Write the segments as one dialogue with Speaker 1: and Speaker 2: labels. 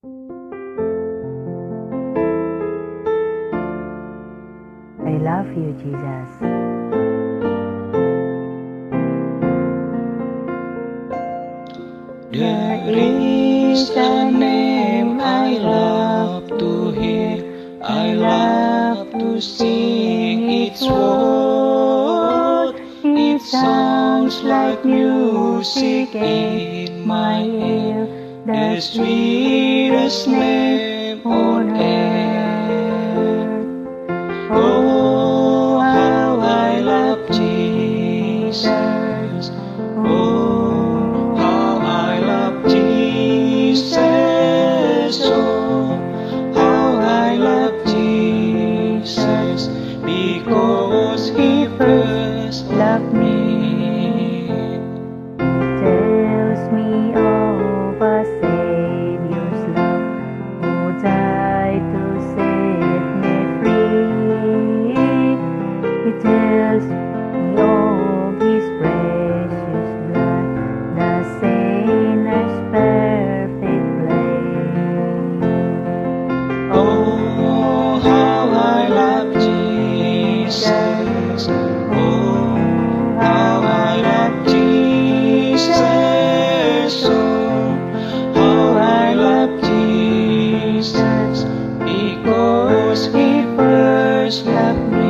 Speaker 1: I love you, Jesus.
Speaker 2: There is a name I love to hear, I love to sing its word. It sounds like music in my ear, the sweetest name on earth. Oh, how I love Jesus. Oh, how I love Jesus. Oh, how I love Jesus, because He first loved me.
Speaker 1: Tells me of a Savior's love, who died to set me free. He tells me of His precious blood, the sinner's perfect flame.
Speaker 2: Oh, how I love Jesus. Oh, how I love Jesus. Oh, how I love Jesus, because He first loved me.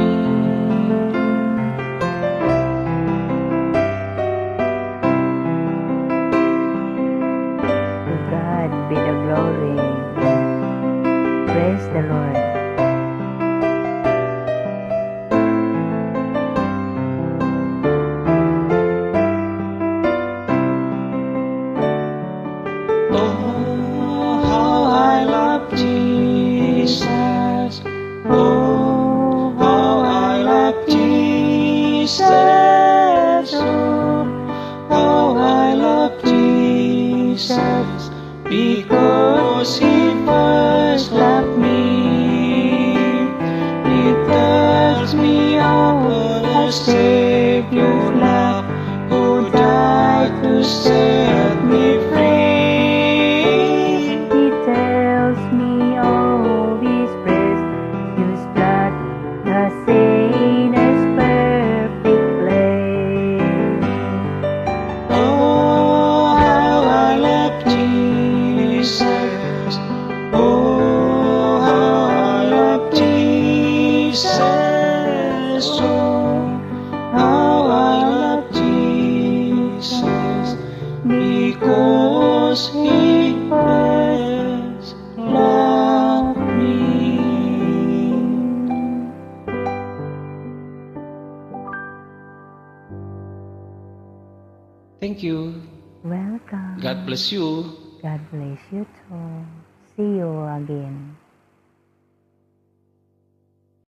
Speaker 1: To God be the glory. Praise the Lord.
Speaker 2: Oh, how I love Jesus. Oh, how I love Jesus. Oh, how I love Jesus, because He first loved me. He tells me of a Savior love, who died to set me free.
Speaker 1: He tells me of His precious blood, the sinner's perfect flame.
Speaker 2: Oh, how I love Jesus. Oh, how I love Jesus. Oh, how I love Jesus, because He first loved me. Thank you.
Speaker 1: Welcome.
Speaker 2: God bless you.
Speaker 1: God bless you too. See you again.